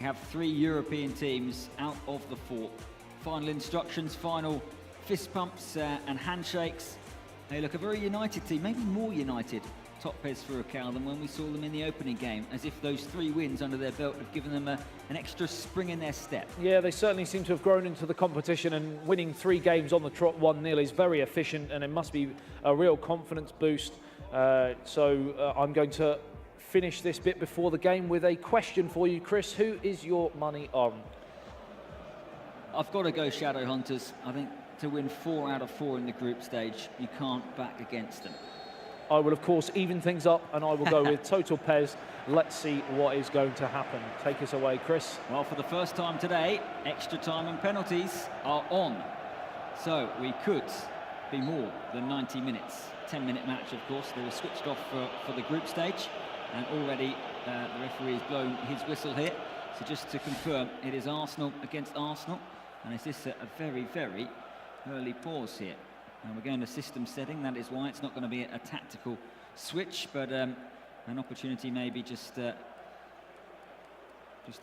We have 3 European teams out of the 4. Final instructions, final fist pumps and handshakes. They look a very united team, maybe more united, TOPPES FURACAO, than when we saw them in the opening game, as if those 3 wins under their belt have given them an extra spring in their step. Yeah, they certainly seem to have grown into the competition, and winning 3 games on the trot 1-0 is very efficient, and it must be a real confidence boost. So I'm going to finish this bit before the game with a question for you, Chris. Who is your money on? I've got to go Shadow Hunters. I think to win 4 out of 4 in the group stage, you can't back against them. I will, of course, even things up, and I will go with TOPPES. Let's see what is going to happen. Take us away, Chris. Well, for the first time today, extra time and penalties are on. So we could be more than 90 minutes. 10-minute match, of course. They were switched off for the group stage, and already the referee has blown his whistle here. So just to confirm, it is Arsenal against Arsenal, and is this a very, very early pause here? And we're going to system setting. That is why it's not going to be a tactical switch, but an opportunity maybe just to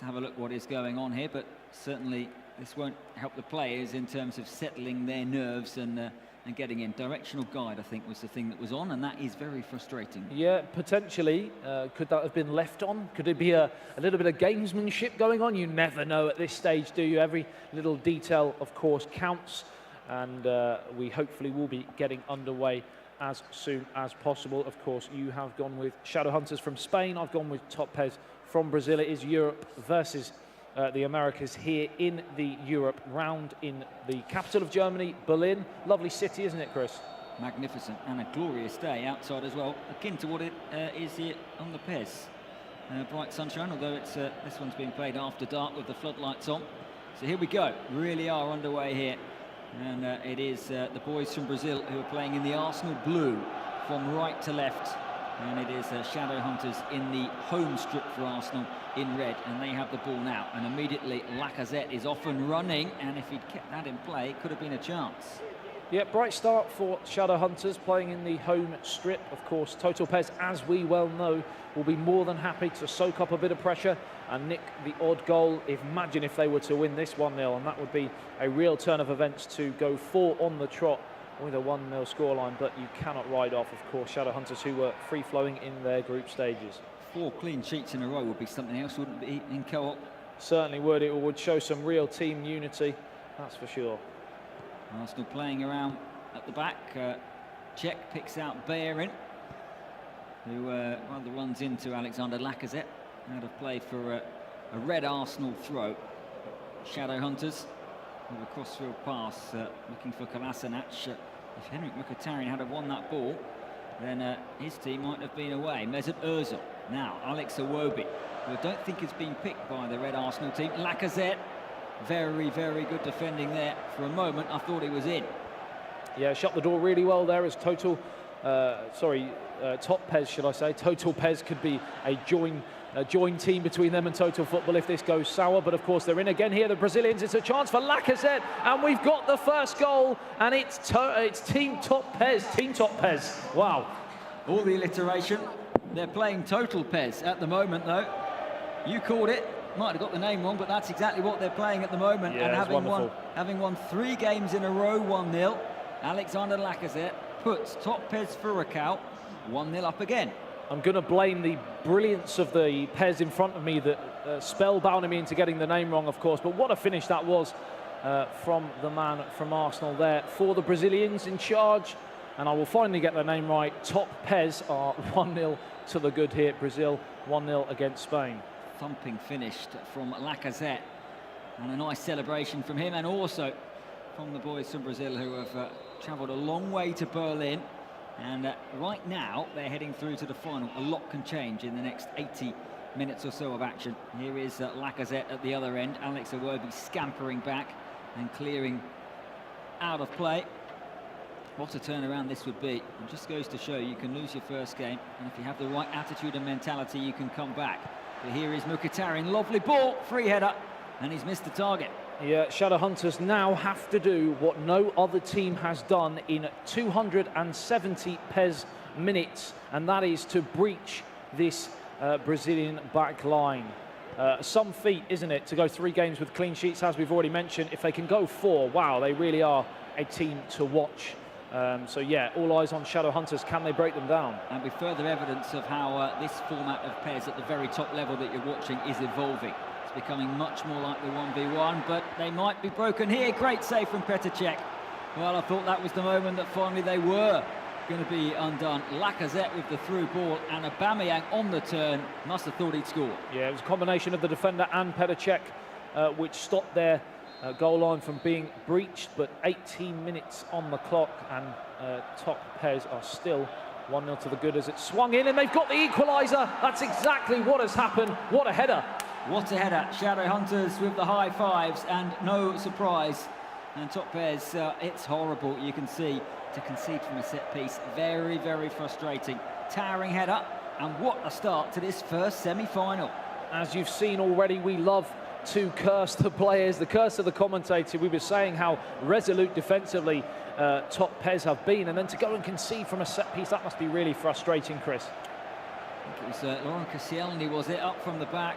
have a look what is going on here. But certainly this won't help the players in terms of settling their nerves and getting in. Directional guide, I think, was the thing that was on, and that is very frustrating. Yeah, potentially. Could that have been left on? Could it be a little bit of gamesmanship going on? You never know at this stage, do you? Every little detail, of course, counts, and we hopefully will be getting underway as soon as possible. Of course, you have gone with Shadow Hunters from Spain. I've gone with TOPPES from Brazil. It is Europe versus the Americas here in the Europe round in the capital of Germany, Berlin. Lovely city, isn't it, Chris? Magnificent, and a glorious day outside as well, akin to what it is here on the PES. Bright sunshine, although it's this one's being played after dark with the floodlights on. So here we go, really are underway here. And it is the boys from Brazil who are playing in the Arsenal blue from right to left. And it is Shadow Hunters in the home strip for Arsenal in red, and they have the ball now. And immediately Lacazette is off and running, and if he'd kept that in play, it could have been a chance. Yeah, bright start for Shadow Hunters playing in the home strip. Of course, TOPPES, as we well know, will be more than happy to soak up a bit of pressure and nick the odd goal. Imagine if they were to win this 1-0, and that would be a real turn of events to go 4 on the trot with a 1-0 scoreline, but you cannot ride off, of course, Shadow Hunters, who were free-flowing in their group stages. 4 clean sheets in a row would be something else, wouldn't it be, in co-op? Certainly would. It would show some real team unity, that's for sure. Arsenal playing around at the back. Cech picks out Bellerin, who rather runs into Alexander Lacazette. Out of play for a red Arsenal throw. Shadow Hunters with a crossfield pass, looking for Kolasinac. If Henrik Mkhitaryan had won that ball, then his team might have been away. Mesut Ozil. Now, Alex Iwobi, who I don't think has been picked by the red Arsenal team. Lacazette, very, very good defending there. For a moment, I thought he was in. Yeah, shut the door really well there as TOPPES, should I say. TOPPES could be a joint team between them and Total Football if this goes sour, but of course they're in again here, the Brazilians. It's a chance for Lacazette, and we've got the first goal, and it's Team TOPPES. Wow. All the alliteration. They're playing Total PES at the moment, though. You called it. Might have got the name wrong, but that's exactly what they're playing at the moment. Yeah, and having won 3 games in a row 1-0, Alexander Lacazette puts TOPPES FURACAO 1-0 up again. I'm going to blame the brilliance of the PES in front of me that spellbounded me into getting the name wrong, of course. But what a finish that was from the man from Arsenal there. For the Brazilians in charge, and I will finally get their name right, TOPPES are 1-0 to the good here. Brazil 1-0 against Spain. Thumping finished from Lacazette, and a nice celebration from him, and also from the boys from Brazil, who have travelled a long way to Berlin. And right now, they're heading through to the final. A lot can change in the next 80 minutes or so of action. Here is Lacazette at the other end. Alex Iwobi scampering back and clearing out of play. What a turnaround this would be. It just goes to show you can lose your first game, and if you have the right attitude and mentality, you can come back. But here is Mkhitaryan. Lovely ball, free header, and he's missed the target. Yeah, Shadow Hunters now have to do what no other team has done in 270 PES minutes, and that is to breach this Brazilian back line. some feat, isn't it, to go 3 games with clean sheets, as we've already mentioned. If they can go 4, wow, they really are a team to watch. So yeah, all eyes on Shadowhunters. Can they break them down? And with further evidence of how this format of PES at the very top level that you're watching is evolving. It's becoming much more like the 1v1, but they might be broken here. Great save from Petr. Well, I thought that was the moment that finally they were going to be undone. Lacazette with the through ball and Aubameyang on the turn. Must have thought he'd score. Yeah, it was a combination of the defender and Petr, which stopped their goal line from being breached, but 18 minutes on the clock, and TOPPES are still 1-0 to the good as it swung in, and they've got the equaliser. That's exactly what has happened. What a header. What a header. Shadowhunters with the high fives, and no surprise. And TOPPES, it's horrible, you can see, to concede from a set piece. Very, very frustrating. Towering header, and what a start to this first semi-final. As you've seen already, we love to curse the players, the curse of the commentator. We were saying how resolute defensively TOPPES have been, and then to go and concede from a set piece, that must be really frustrating, Chris. I think it was Laurent Koscielny, was it, up from the back.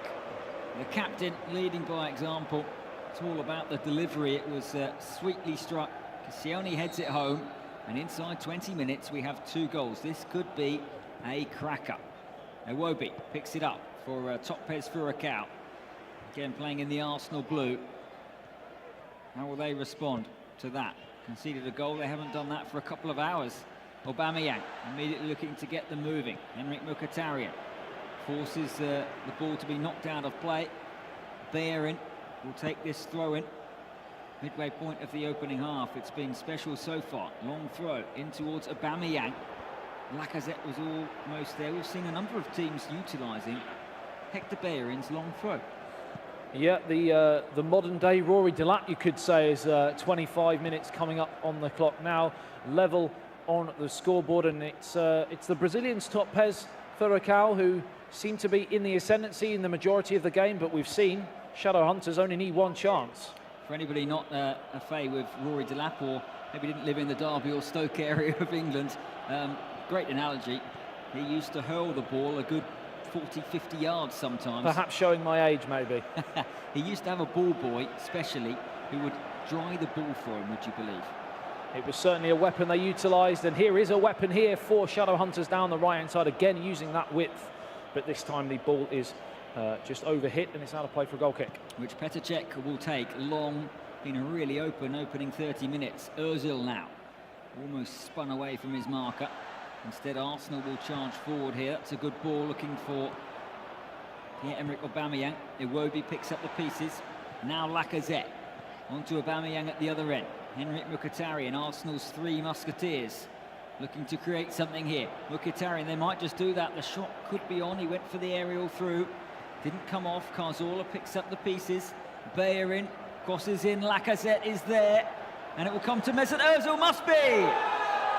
The captain leading by example. It's all about the delivery. It was sweetly struck. Koscielny heads it home, and inside 20 minutes we have 2 goals. This could be a cracker. Iwobi picks it up for TOPPES FURACAO. Again, playing in the Arsenal blue. How will they respond to that? Conceded a goal, they haven't done that for a couple of hours. Aubameyang immediately looking to get them moving. Henrik Mkhitaryan forces the ball to be knocked out of play. Bellerin will take this throw in. Midway point of the opening half, it's been special so far. Long throw in towards Aubameyang. Lacazette was almost there. We've seen a number of teams utilising Hector Bellerin's long throw. Yeah, the modern day Rory Delap, you could say, is 25 minutes coming up on the clock now. Level on the scoreboard, and it's the Brazilians TOPPES FURACAO who seem to be in the ascendancy in the majority of the game, but we've seen Shadowhunters only need 1 chance. For anybody not a fay with Rory Delap, or maybe didn't live in the Derby or Stoke area of England, great analogy. He used to hurl the ball a good 40-50 yards sometimes. Perhaps showing my age, maybe. He used to have a ball boy, especially, who would dry the ball for him, would you believe? It was certainly a weapon they utilised, and here is a weapon here for Shadowhunters down the right-hand side, again using that width, but this time the ball is just overhit, and it's out of play for a goal kick. Which Petr will take. Long, been a really opening 30 minutes. Ozil now, almost spun away from his marker. Instead, Arsenal will charge forward here. It's a good ball looking for Pierre-Emerick Aubameyang. Iwobi picks up the pieces. Now Lacazette. Onto Aubameyang at the other end. Henrik Mkhitaryan, Arsenal's 3 musketeers, looking to create something here. Mkhitaryan, they might just do that. The shot could be on. He went for the aerial through. Didn't come off. Cazorla picks up the pieces. Bellerin crosses in. Lacazette is there. And it will come to Mesut Ozil. Must be!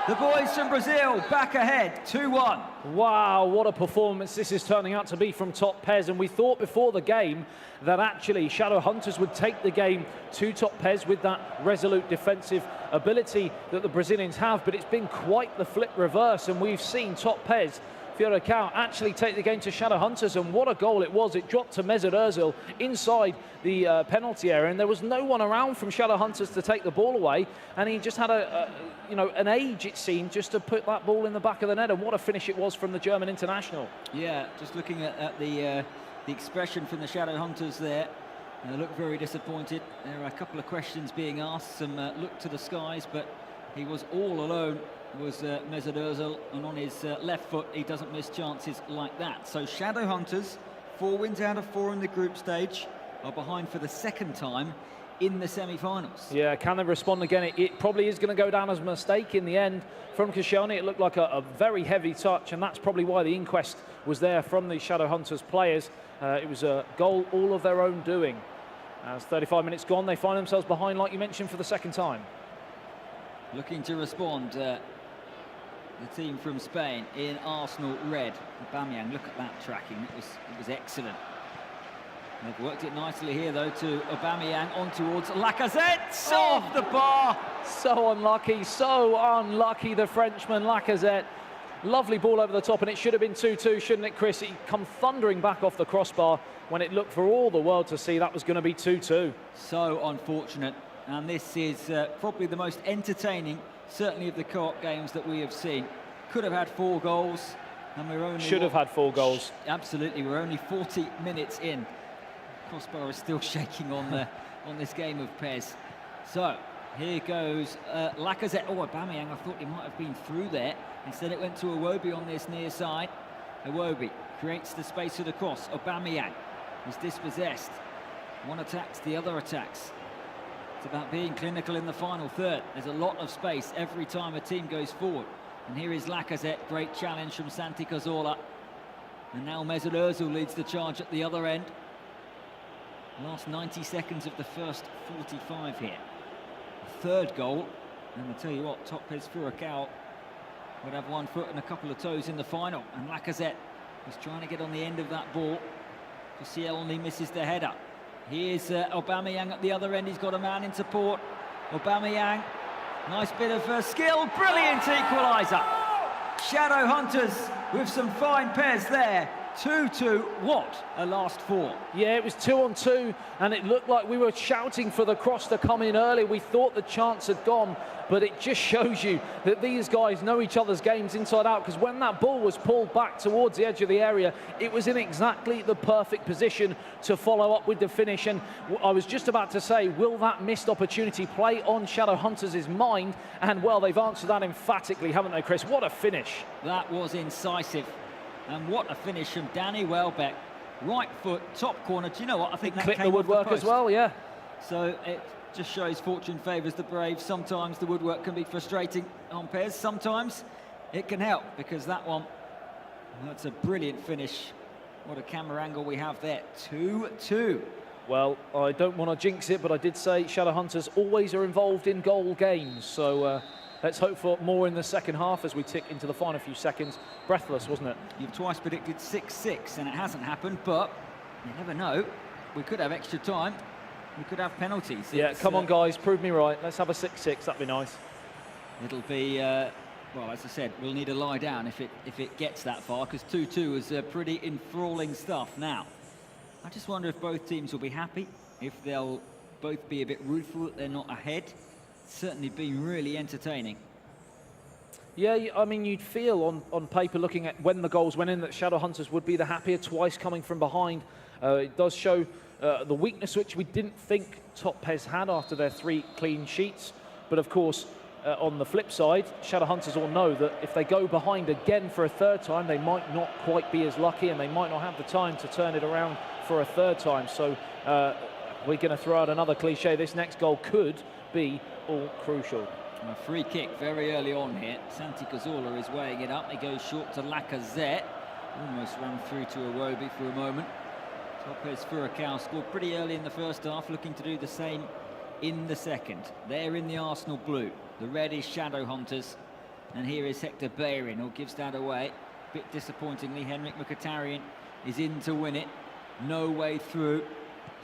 The boys from Brazil back ahead, 2-1. Wow, what a performance this is turning out to be from TOPPES. And we thought before the game that actually Shadowhunters would take the game to TOPPES with that resolute defensive ability that the Brazilians have. But it's been quite the flip reverse. And we've seen TOPPES FURACAO actually take the game to Shadowhunters, and what a goal it was. It dropped to Mesut Ozil inside the penalty area, and there was no one around from Shadowhunters to take the ball away, and he just had an age, it seemed, just to put that ball in the back of the net, and what a finish it was from the German international. Yeah, just looking at the expression from the Shadowhunters there, they look very disappointed. There are a couple of questions being asked, some look to the skies, but he was all alone. Was Mesut Ozil, and on his left foot he doesn't miss chances like that. So Shadowhunters, 4 wins out of 4 in the group stage, are behind for the 2nd time in the semi-finals. Yeah, can they respond again? It probably is going to go down as a mistake in the end from Koscielny. It looked like a very heavy touch, and that's probably why the inquest was there from the Shadowhunters players. It was a goal all of their own doing. As 35 minutes gone, they find themselves behind, like you mentioned, for the 2nd time. Looking to respond, the team from Spain in Arsenal red. Aubameyang, look at that tracking, it was excellent. They've worked it nicely here though to Aubameyang on towards Lacazette, off the bar. So unlucky the Frenchman Lacazette. Lovely ball over the top, and it should have been 2-2, shouldn't it, Chris? He come thundering back off the crossbar when it looked for all the world to see that was going to be 2-2. So unfortunate, and this is probably the most entertaining, certainly of the co-op games that we have seen. Could have had 4 goals, and we're only... Should have had 4 goals. Absolutely, we're only 40 minutes in. Crossbar is still shaking on this game of Pes. So, here goes Lacazette. Oh, Aubameyang, I thought he might have been through there. Instead it went to Iwobi on this near side. Iwobi creates the space for the cross. Aubameyang is dispossessed. One attacks, the other attacks. It's about being clinical in the final third. There's a lot of space every time a team goes forward. And here is Lacazette, great challenge from Santi Cazorla. And now Mesut Ozil leads the charge at the other end. Last 90 seconds of the first 45 here. Third goal, and I'll tell you what, TOPPES FURACAO would have 1 foot and a couple of toes in the final, and Lacazette was trying to get on the end of that ball. Koscielny misses the header. Here's Aubameyang at the other end. He's got a man in support. Aubameyang, nice bit of skill, brilliant equaliser. Shadow Hunters with some fine pairs there. 2-2, what a last 4. Yeah, it was 2-on-2, and it looked like we were shouting for the cross to come in early. We thought the chance had gone, but it just shows you that these guys know each other's games inside out, because when that ball was pulled back towards the edge of the area, it was in exactly the perfect position to follow up with the finish. And I was just about to say, will that missed opportunity play on Shadow Hunters' mind? And well, they've answered that emphatically, haven't they, Chris? What a finish. That was incisive. And what a finish from Danny Welbeck. Right foot, top corner. Do you know what? I think that clipped came the woodwork as well, yeah. So it just shows fortune favours the brave. Sometimes the woodwork can be frustrating on Pes. Sometimes it can help, because that one, that's a brilliant finish. What a camera angle we have there. 2-2. Well, I don't want to jinx it, but I did say Shadow Hunters always are involved in goal games. So let's hope for more in the second half as we tick into the final few seconds. Breathless, wasn't it? You've twice predicted 6-6, and it hasn't happened, but you never know. We could have extra time. We could have penalties. Yeah, come on, guys, prove me right. Let's have a 6-6. That'd be nice. It'll be, well, as I said, we'll need a lie down if it gets that far, because 2-2 is pretty enthralling stuff. Now, I just wonder if both teams will be happy, if they'll both be a bit rueful that they're not ahead. It's certainly been really entertaining. Yeah, I mean, you'd feel on paper, looking at when the goals went in, that Shadow Hunters would be the happier, twice coming from behind. It does show the weakness which we didn't think TOPPES had after their 3 clean sheets. But of course, on the flip side, Shadow Hunters all know that if they go behind again for a 3rd time, they might not quite be as lucky, and they might not have the time to turn it around for a 3rd time. So we're going to throw out another cliche. This next goal could be all crucial. A free kick very early on here. Santi Cazorla is weighing it up. He goes short to Lacazette. Almost ran through to Iwobi for a moment. TOPPES FURACAO scored pretty early in the first half, looking to do the same in the second. They're in the Arsenal blue. The red is Shadow Hunters. And here is Hector Bellerin, who gives that away. A bit disappointingly, Henrik Mkhitaryan is in to win it. No way through.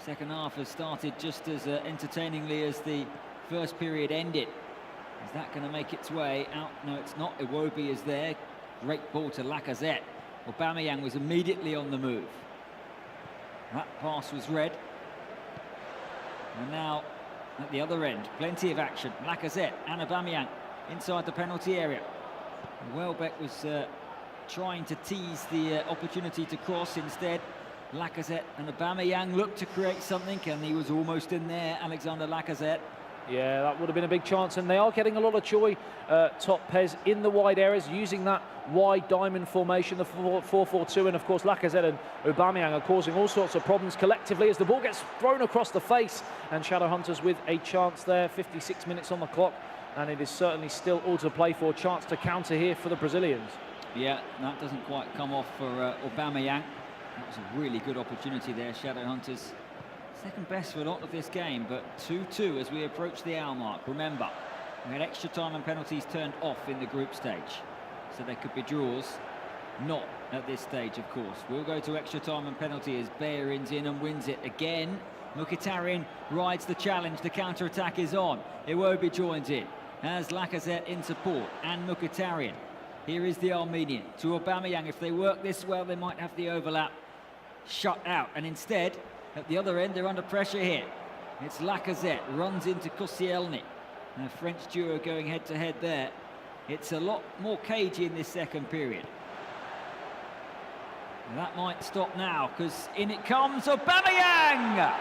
Second half has started just as entertainingly as the first period ended. Is that going to make its way out? No, it's not. Iwobi is there. Great ball to Lacazette. Aubameyang was immediately on the move. That pass was read. And now, at the other end, plenty of action. Lacazette and Aubameyang inside the penalty area. Welbeck was trying to tease the opportunity to cross. Instead, Lacazette and Aubameyang looked to create something, and he was almost in there, Alexander Lacazette. Yeah, that would have been a big chance, and they are getting a lot of joy, TOPPES, in the wide areas, using that wide diamond formation, the 4-4-2, and of course Lacazette and Aubameyang are causing all sorts of problems collectively as the ball gets thrown across the face, and Shadow Hunters with a chance there. 56 minutes on the clock, and it is certainly still all to play for. Chance to counter here for the Brazilians. Yeah, that doesn't quite come off for Aubameyang. That was a really good opportunity there. Shadow Hunters second best for a lot of this game, but 2-2 as we approach the hour mark. Remember, we had extra time and penalties turned off in the group stage, so there could be draws. Not at this stage, of course. We'll go to extra time and penalty as Bellerin's in and wins it again. Mkhitaryan rides the challenge. The counter-attack is on. Iwobi joins in. Has Lacazette in support and Mkhitaryan. Here is the Armenian to Aubameyang. If they work this well, they might have the overlap shut out. And instead, at the other end, they're under pressure here. It's Lacazette, runs into Koscielny. And a French duo going head-to-head there. It's a lot more cagey in this second period. And that might stop now, because in it comes Aubameyang!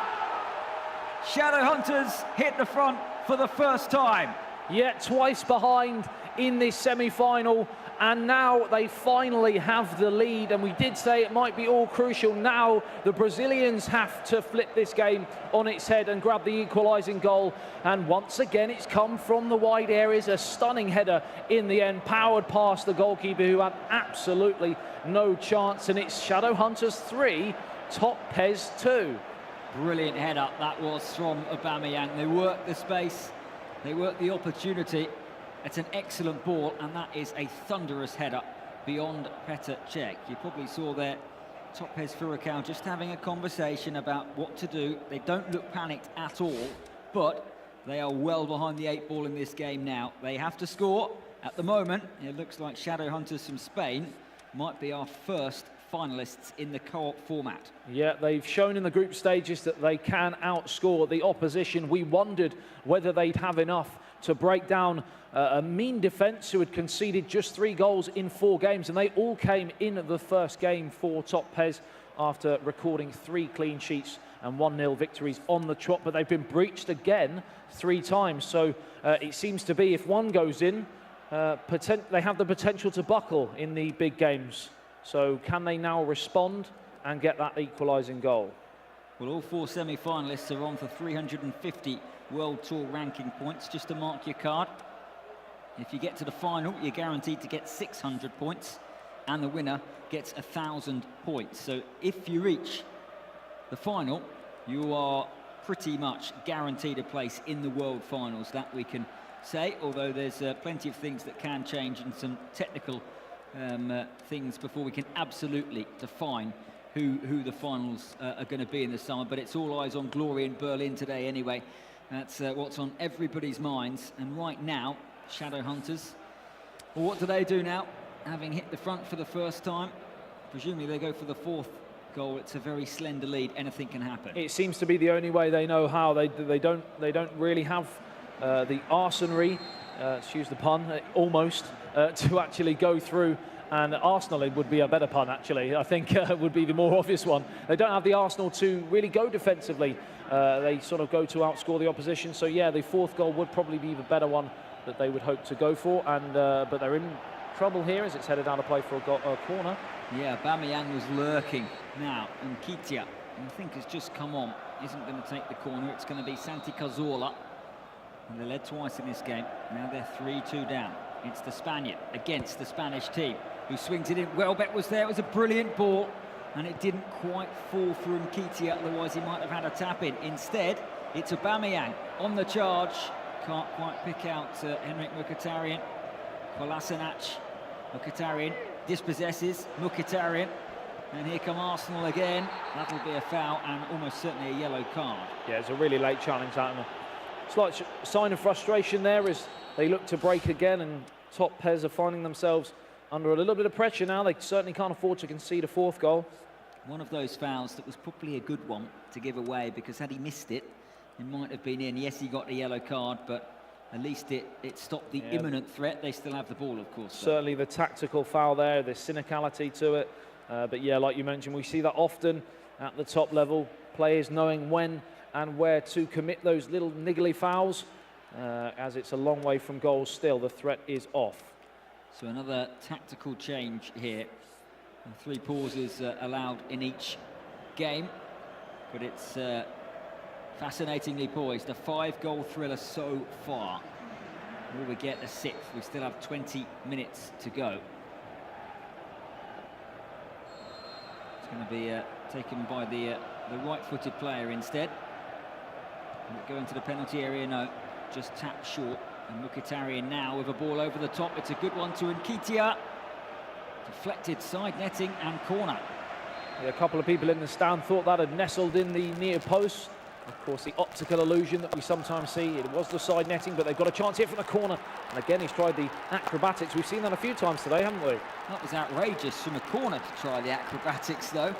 Shadow Hunters hit the front for the first time. Yeah, twice behind in this semi-final, and now they finally have the lead, and we did say it might be all crucial. Now the Brazilians have to flip this game on its head and grab the equalising goal, and once again it's come from the wide areas. A stunning header in the end, powered past the goalkeeper, who had absolutely no chance, and it's Shadow Hunters 3, TOPPES 2. Brilliant header that was from Aubameyang. They worked the space, they worked the opportunity. It's an excellent ball, and that is a thunderous header beyond Petr Cech. You probably saw there TOPPES FURACAO just having a conversation about what to do. They don't look panicked at all, but they are well behind the 8 ball in this game now. They have to score. At the moment, it looks like Shadow Hunters from Spain might be our first finalists in the co-op format. Yeah, they've shown in the group stages that they can outscore the opposition. We wondered whether they'd have enough to break down a mean defence who had conceded just 3 goals in 4 games, and they all came in the first game for TOPPES after recording 3 clean sheets and 1-0 victories on the trot, but they've been breached again 3 times. So it seems to be, if one goes in, they have the potential to buckle in the big games. So can they now respond and get that equalising goal? Well, all 4 semi-finalists are on for 350 World Tour ranking points. Just to mark your card, if you get to the final, you're guaranteed to get 600 points, and the winner gets 1,000 points. So if you reach the final, you are pretty much guaranteed a place in the World Finals, that we can say, although there's plenty of things that can change and some technical things before we can absolutely define who the finals are going to be in the summer. But it's all eyes on glory in Berlin today anyway. That's what's on everybody's minds. And right now, Shadow Hunters, well, what do they do now? Having hit the front for the first time, presumably they go for the 4th goal. It's a very slender lead. Anything can happen. It seems to be the only way they know how. They don't really have the arsenal, excuse the pun, almost, to actually go through. And Arsenal, it would be a better pun, actually. I think would be the more obvious one. They don't have the Arsenal to really go defensively. They sort of go to outscore the opposition. So yeah, the 4th goal would probably be the better one that they would hope to go for. And but they're in trouble here as it's headed down to play for a corner. Yeah, Aubameyang was lurking now, and Nketiah, I think, has just come on, isn't going to take the corner. It's going to be Santi Cazorla. And they led twice in this game. Now they're 3-2 down. It's the Spaniard against the Spanish team, who swings it in. Welbeck was there. It was a brilliant ball, and it didn't quite fall for Nketiah, otherwise he might have had a tap in. Instead, it's Aubameyang on the charge. Can't quite pick out Henrik Mkhitaryan. Kolasinac, Mkhitaryan dispossesses Mkhitaryan. And here come Arsenal again. That'll be a foul and almost certainly a yellow card. Yeah, it's a really late challenge, that. Slight sign of frustration there as they look to break again, and TOPPES are finding themselves under a little bit of pressure now. They certainly can't afford to concede a 4th goal. One of those fouls that was probably a good one to give away, because had he missed it, it might have been in. Yes, he got the yellow card, but at least it stopped the imminent threat. They still have the ball, of course. Certainly the tactical foul there, the cynicality to it. But yeah, like you mentioned, we see that often at the top level, players knowing when and where to commit those little niggly fouls. As it's a long way from goal still, the threat is off. So another tactical change here. 3 pauses allowed in each game, but it's fascinatingly poised. A 5-goal thriller so far. Will we get a 6th? We still have 20 minutes to go. It's going to be taken by the right-footed player instead. Go into the penalty area, no. Just tapped short. And Mkhitaryan now with a ball over the top. It's a good one to Nketiah. Deflected side netting and corner. Yeah, a couple of people in the stand thought that had nestled in the near post. Of course, the optical illusion that we sometimes see. It was the side netting, but they've got a chance here from the corner. And again, he's tried the acrobatics. We've seen that a few times today, haven't we? That was outrageous from a corner to try the acrobatics, though.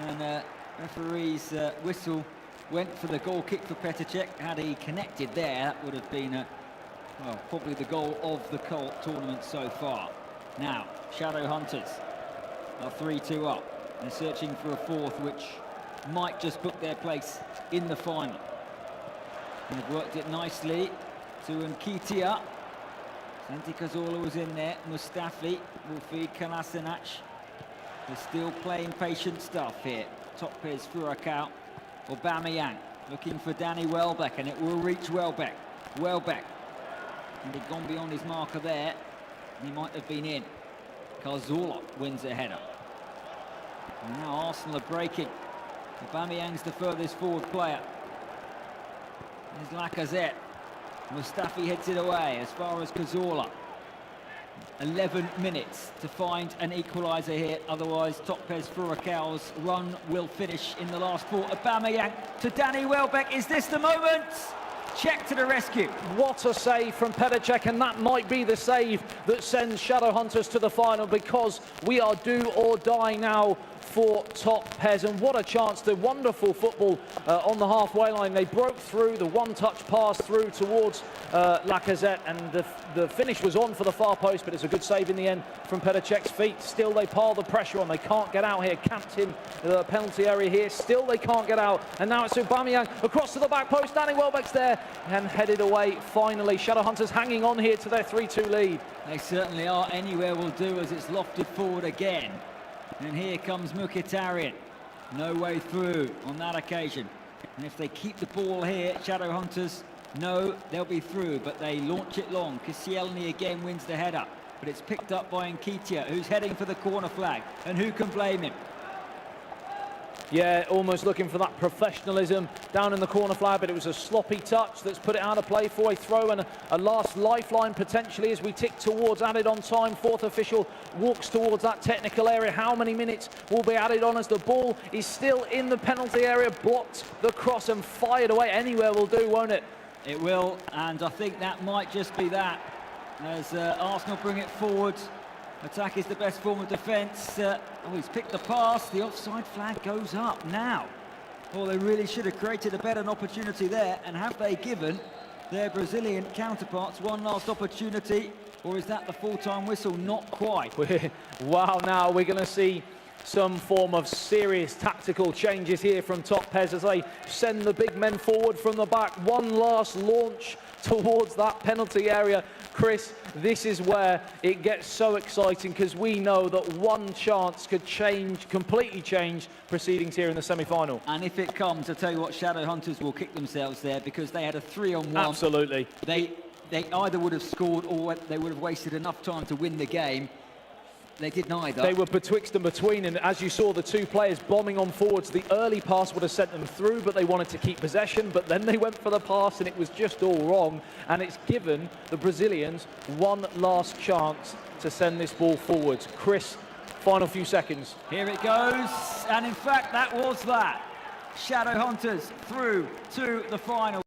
And referee's whistle went for the goal kick for Petr. Had he connected there, that would have been, well, probably the goal of the tournament so far. Now, Shadow Hunters are 3-2 up. They're searching for a fourth, which might just book their place in the final. And they've worked it nicely to Nketiah. Santi Cazorla was in there. Mustafi will feed Kolasinac. They're still playing patient stuff here. Toppes, FURACAO, Aubameyang looking for Danny Welbeck, and it will reach Welbeck. Welbeck, and he'd gone beyond his marker there. He might have been in. Cazorla wins a header. And now Arsenal are breaking. Aubameyang's the furthest forward player. There's Lacazette. Mustafi heads it away as far as Cazorla. 11 minutes to find an equaliser here. Otherwise, Toppes FURACAO's run will finish in the last 4. Aubameyang to Danny Welbeck. Is this the moment? Check to the rescue. What a save from Petr, and that might be the save that sends Shadow Hunters to the final, because we are do or die now for Toppes. And what a chance. The wonderful football on the halfway line. They broke through, the one-touch pass through towards Lacazette, and the finish was on for the far post, but it's a good save in the end from Petr's feet. Still, they pile the pressure on. They can't get out here. Camped in the penalty area here. Still, they can't get out. And now it's Aubameyang across to the back post. Danny Welbeck's there and headed away finally. Shadow Hunters hanging on here to their 3-2 lead. They certainly are. Anywhere will do as it's lofted forward again. And here comes Mkhitaryan. No way through on that occasion. And if they keep the ball here, Shadow Hunters, no, they'll be through, but they launch it long. Koscielny again wins the header, but it's picked up by Nketiah, who's heading for the corner flag. And who can blame him? Yeah, almost looking for that professionalism down in the corner flag, but it was a sloppy touch that's put it out of play for a throw, and a last lifeline potentially as we tick towards added on time. Fourth official walks towards that technical area. How many minutes will be added on as the ball is still in the penalty area? Blocked the cross and fired away. Anywhere will do, won't it? It will, and I think that might just be that. As Arsenal bring it forward. Attack is the best form of defence. Oh, he's picked the pass. The offside flag goes up now. Well, they really should have created a better opportunity there. And have they given their Brazilian counterparts one last opportunity? Or is that the full-time whistle? Not quite. Wow, now we're going to see some form of serious tactical changes here from Toppes as they send the big men forward from the back. One last launch towards that penalty area. Chris, this is where it gets so exciting, because we know that one chance could completely change proceedings here in the semi-final. And if it comes, I'll tell you what, Shadow Hunters will kick themselves there, because they had a 3-on-1. Absolutely. They either would have scored or they would have wasted enough time to win the game. They did neither. They were betwixt and between, and as you saw, the two players bombing on forwards. The early pass would have sent them through, but they wanted to keep possession, but then they went for the pass and it was just all wrong, and it's given the Brazilians one last chance to send this ball forwards. Chris, final few seconds. Here it goes, and in fact that was that. Shadow Hunters through to the final.